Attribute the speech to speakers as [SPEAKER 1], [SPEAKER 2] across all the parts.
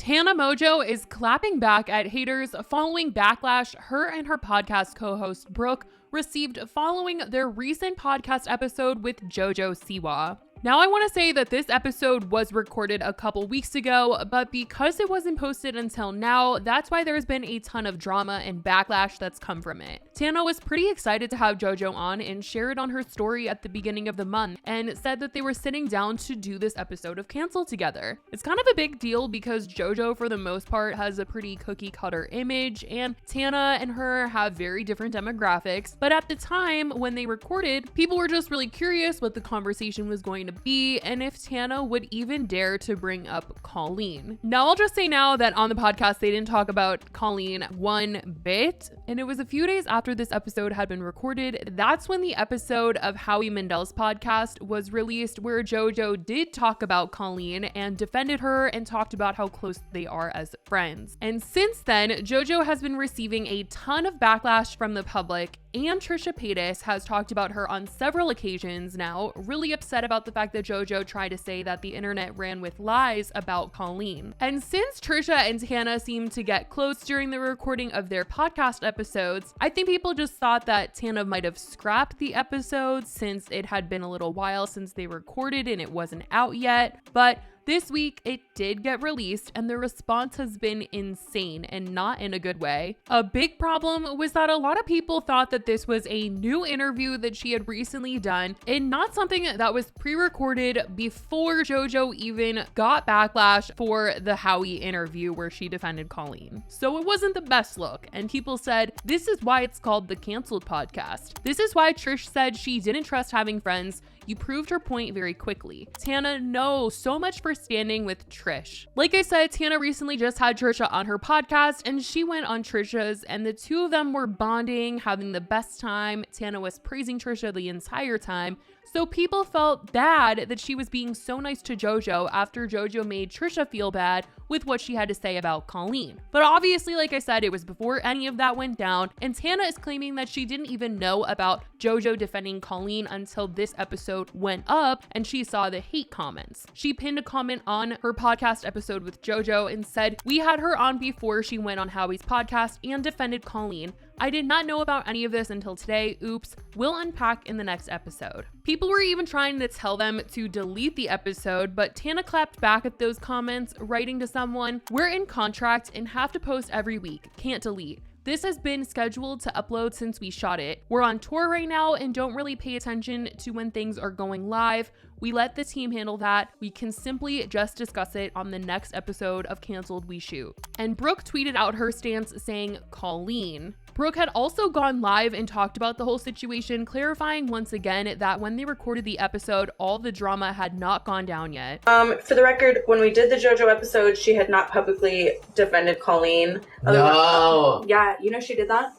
[SPEAKER 1] Tana Mongeau is clapping back at haters following backlash her and her podcast co-host Brooke received following their recent podcast episode with JoJo Siwa. Now, I want to say that this episode was recorded a couple weeks ago, but because it wasn't posted until now, that's why there's been a ton of drama and backlash that's come from it. Tana was pretty excited to have JoJo on and shared on her story at the beginning of the month and said that they were sitting down to do this episode of Cancel together. It's kind of a big deal because JoJo, for the most part, has a pretty cookie cutter image, and Tana and her have very different demographics. But at the time when they recorded, people were just really curious what the conversation was going to be and if Tana would even dare to bring up Colleen. Now, I'll just say now that on the podcast, they didn't talk about Colleen one bit, and it was a few days after this episode had been recorded. That's when the episode of Howie Mandel's podcast was released, where JoJo did talk about Colleen and defended her and talked about how close they are as friends. And since then, JoJo has been receiving a ton of backlash from the public, and Trisha Paytas has talked about her on several occasions now, really upset about the fact that JoJo tried to say that the internet ran with lies about Colleen. And since Trisha and Tana seemed to get close during the recording of their podcast episodes, I think people just thought that Tana might have scrapped the episode since it had been a little while since they recorded and it wasn't out yet. But this week, it did get released, and the response has been insane and not in a good way. A big problem was that a lot of people thought that this was a new interview that she had recently done and not something that was pre-recorded before JoJo even got backlash for the Howie interview where she defended Colleen. So it wasn't the best look, and people said, this is why it's called the Canceled Podcast. This is why Trish said she didn't trust having friends. You proved her point very quickly. Tana, no, so much for standing with Trish. Like I said, Tana recently just had Trisha on her podcast, and she went on Trisha's, and the two of them were bonding, having the best time. Tana was praising Trisha the entire time. So people felt bad that she was being so nice to JoJo after JoJo made Trisha feel bad with what she had to say about Colleen. But obviously, like I said, it was before any of that went down, and Tana is claiming that she didn't even know about JoJo defending Colleen until this episode went up and she saw the hate comments. She pinned a comment on her podcast episode with JoJo and said, "We had her on before she went on Howie's podcast and defended Colleen. I did not know about any of this until today. Oops. We'll unpack in the next episode." People were even trying to tell them to delete the episode, but Tana clapped back at those comments, writing to someone, "We're in contract and have to post every week. Can't delete. This has been scheduled to upload since we shot it. We're on tour right now and don't really pay attention to when things are going live. We let the team handle that. We can simply just discuss it on the next episode of Canceled we shoot." And Brooke tweeted out her stance saying, "Colleen." Brooke had also gone live and talked about the whole situation, clarifying once again that when they recorded the episode, all the drama had not gone down yet.
[SPEAKER 2] For the record, when we did the JoJo episode, she had not publicly defended Colleen.
[SPEAKER 3] No.
[SPEAKER 2] Yeah, you know she did that?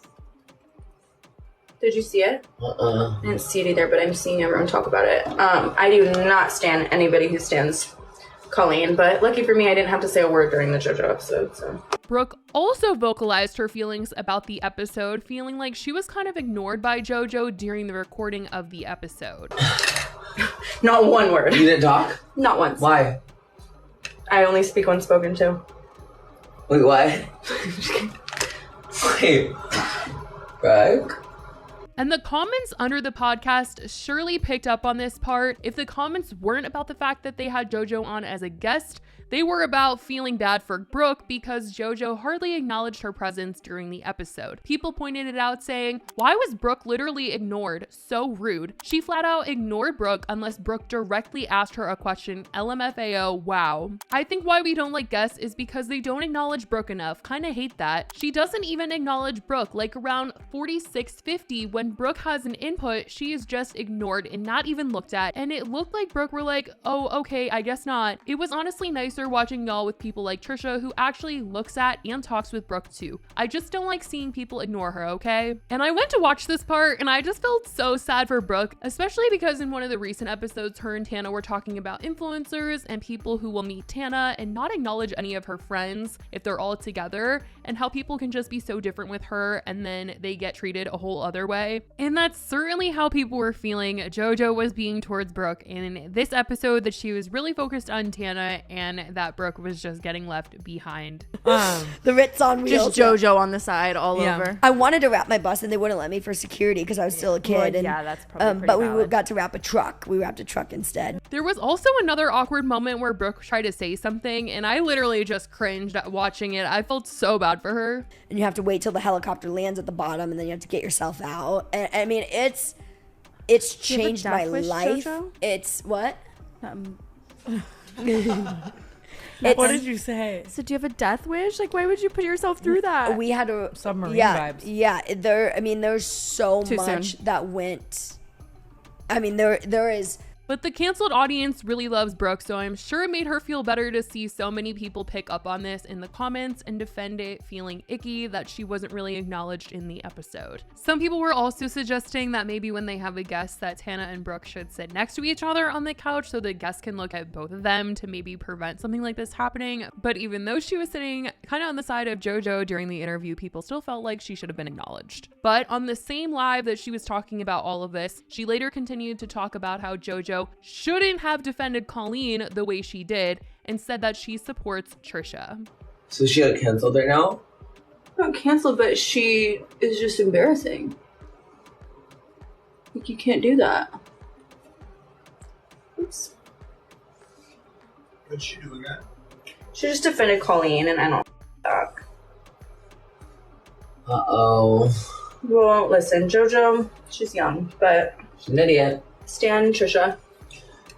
[SPEAKER 2] Did you see it? I didn't see it either, but I'm seeing everyone talk about it. I do not stand anybody who stands Colleen, but lucky for me, I didn't have to say a word during the JoJo episode, so.
[SPEAKER 1] Brooke also vocalized her feelings about the episode, feeling like she was kind of ignored by JoJo during the recording of the episode.
[SPEAKER 2] Not one word.
[SPEAKER 3] You didn't talk?
[SPEAKER 2] Not once.
[SPEAKER 3] Why?
[SPEAKER 2] I only speak when spoken to.
[SPEAKER 3] Wait, what? Wait. Brooke?
[SPEAKER 1] And the comments under the podcast surely picked up on this part. If the comments weren't about the fact that they had JoJo on as a guest, they were about feeling bad for Brooke because JoJo hardly acknowledged her presence during the episode. People pointed it out saying, "Why was Brooke literally ignored? So rude. She flat out ignored Brooke unless Brooke directly asked her a question. LMFAO, wow." I think why we don't like guests is because they don't acknowledge Brooke enough. Kinda hate that. She doesn't even acknowledge Brooke, like around 46-50 when Brooke has an input, she is just ignored and not even looked at. And it looked like Brooke were like, "Oh, okay, I guess not." It was honestly nicer watching y'all with people like Trisha who actually looks at and talks with Brooke too. I just don't like seeing people ignore her, okay? And I went to watch this part and I just felt so sad for Brooke, especially because in one of the recent episodes, her and Tana were talking about influencers and people who will meet Tana and not acknowledge any of her friends if they're all together, and how people can just be so different with her and then they get treated a whole other way. And that's certainly how people were feeling JoJo was being towards Brooke in this episode, that she was really focused on Tana and that Brooke was just getting left behind.
[SPEAKER 4] The Ritz on wheels.
[SPEAKER 2] Just JoJo on the side all over.
[SPEAKER 4] I wanted to wrap my bus and they wouldn't let me for security because I was still a kid.
[SPEAKER 2] Well,
[SPEAKER 4] and,
[SPEAKER 2] yeah, that's probably
[SPEAKER 4] but
[SPEAKER 2] pretty
[SPEAKER 4] we got to wrap a truck. We wrapped a truck instead.
[SPEAKER 1] There was also another awkward moment where Brooke tried to say something, and I literally just cringed at watching it. I felt so bad for her.
[SPEAKER 4] And you have to wait till the helicopter lands at the bottom, and then you have to get yourself out. And I mean, it's changed my life. JoJo? It's what?
[SPEAKER 5] What did you say?
[SPEAKER 2] So do you have a death wish? Like, why would you put yourself through that?
[SPEAKER 4] We had a
[SPEAKER 5] submarine vibes.
[SPEAKER 4] Yeah, there's so
[SPEAKER 2] Too
[SPEAKER 4] much
[SPEAKER 2] soon.
[SPEAKER 4] that went. I mean, there is.
[SPEAKER 1] But the canceled audience really loves Brooke, so I'm sure it made her feel better to see so many people pick up on this in the comments and defend it, feeling icky that she wasn't really acknowledged in the episode. Some people were also suggesting that maybe when they have a guest that Tana and Brooke should sit next to each other on the couch so the guest can look at both of them to maybe prevent something like this happening. But even though she was sitting kind of on the side of JoJo during the interview, people still felt like she should have been acknowledged. But on the same live that she was talking about all of this, she later continued to talk about how JoJo shouldn't have defended Colleen the way she did and said that she supports Trisha.
[SPEAKER 3] So she got canceled right now?
[SPEAKER 2] Not canceled, but she is just embarrassing. Like, you can't do that. Oops.
[SPEAKER 6] What'd she do again?
[SPEAKER 2] She just defended Colleen, and I don't talk.
[SPEAKER 3] Uh-oh.
[SPEAKER 2] Well, listen, JoJo, she's young, but
[SPEAKER 3] She's an idiot.
[SPEAKER 2] Stan Trisha.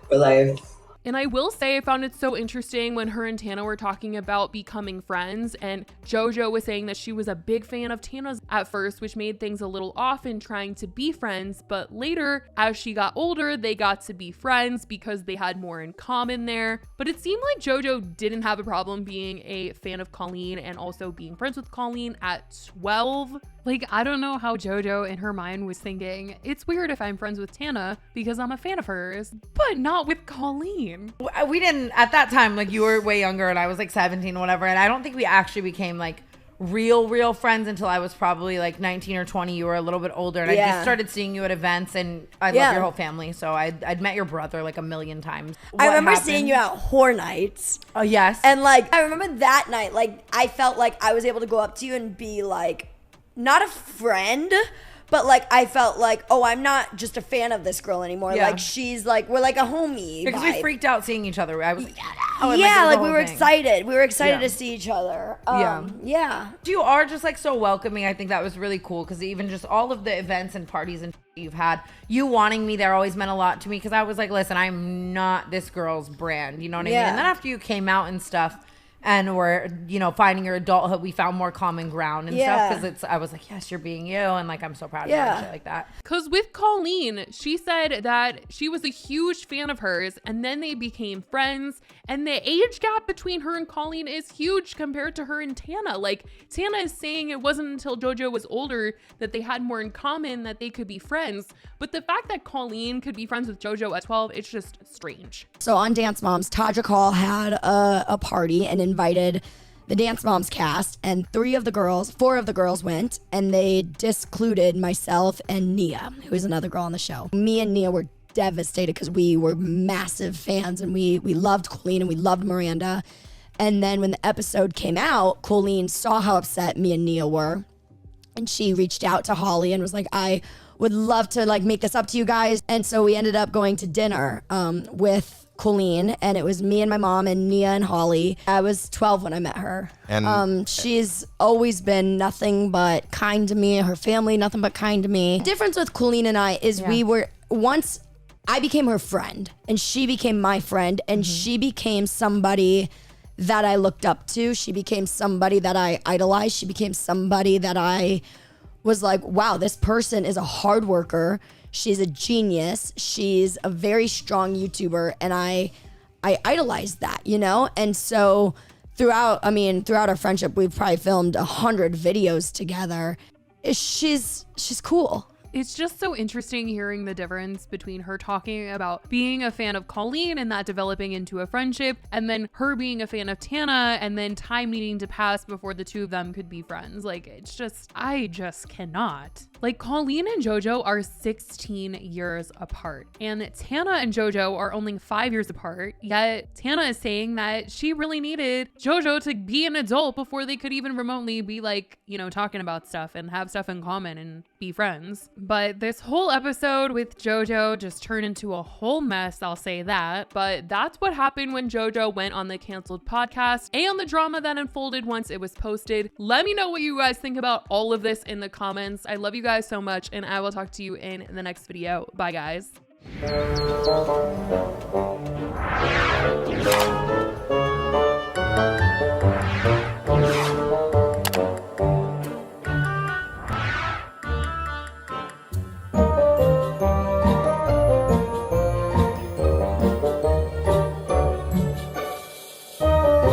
[SPEAKER 3] For life.
[SPEAKER 1] And I will say I found it so interesting when her and Tana were talking about becoming friends, and JoJo was saying that she was a big fan of Tana's at first, which made things a little off in trying to be friends, but later, as she got older, they got to be friends because they had more in common there. But it seemed like JoJo didn't have a problem being a fan of Colleen and also being friends with Colleen at 12. Like, I don't know how JoJo in her mind was thinking, it's weird if I'm friends with Tana because I'm a fan of hers, but not with Colleen.
[SPEAKER 5] We didn't, at that time, like, you were way younger and I was like 17 or whatever, and I don't think we actually became like real friends until I was probably like 19 or 20. You were a little bit older, and I just started seeing you at events, and I love your whole family, so I'd met your brother like a million times.
[SPEAKER 4] I remember seeing you at whore nights.
[SPEAKER 5] Oh, yes.
[SPEAKER 4] And like, I remember that night, like, I felt like I was able to go up to you and be like, not a friend, but like I felt like, oh, I'm not just a fan of this girl anymore.
[SPEAKER 5] Yeah.
[SPEAKER 4] Like, she's like, we're like a homie.
[SPEAKER 5] Because we freaked out seeing each other. I was like,
[SPEAKER 4] we were excited. We were excited to see each other. Yeah.
[SPEAKER 5] You are just like so welcoming. I think that was really cool, because even just all of the events and parties and you've had, you wanting me there always meant a lot to me, because I was like, listen, I'm not this girl's brand. You know what I mean? And then after you came out and stuff, and we're, you know, finding your adulthood, we found more common ground and stuff, because I was like, yes, you're being you, and like I'm so proud of you and shit like that.
[SPEAKER 1] Because with Colleen, she said that she was a huge fan of hers, and then they became friends, and the age gap between her and Colleen is huge compared to her and Tana. Like, Tana is saying it wasn't until JoJo was older that they had more in common, that they could be friends, but the fact that Colleen could be friends with JoJo at 12, it's just strange.
[SPEAKER 4] So on Dance Moms, Tadra Hall had a party and invited the Dance Moms cast, and 4 of the girls went, and they discluded myself and Nia, who is another girl on the show. Me and Nia were devastated because we were massive fans, and we loved Colleen and we loved Miranda. And then when the episode came out, Colleen saw how upset me and Nia were, and she reached out to Holly and was like, I would love to like make this up to you guys. And so we ended up going to dinner with Colleen, and it was me and my mom and Nia and Holly. I was 12 when I met her. And she's always been nothing but kind to me. Her family, nothing but kind to me. The difference with Colleen and I is we were, once I became her friend and she became my friend, and she became somebody that I looked up to. She became somebody that I idolized. She became somebody that I was like, wow, this person is a hard worker. She's a genius. She's a very strong YouTuber, and I idolized that, you know? And so throughout our friendship, we've probably filmed 100 videos together. She's cool.
[SPEAKER 1] It's just so interesting hearing the difference between her talking about being a fan of Colleen and that developing into a friendship, and then her being a fan of Tana, and then time needing to pass before the two of them could be friends. Like, it's just, I just cannot. Like, Colleen and JoJo are 16 years apart, and Tana and JoJo are only 5 years apart, yet Tana is saying that she really needed JoJo to be an adult before they could even remotely be like, you know, talking about stuff and have stuff in common and be friends. But this whole episode with JoJo just turned into a whole mess, I'll say that. But that's what happened when JoJo went on the canceled podcast and the drama that unfolded once it was posted. Let me know what you guys think about all of this in the comments. I love you guys so much, and I will talk to you in the next video. Bye, guys.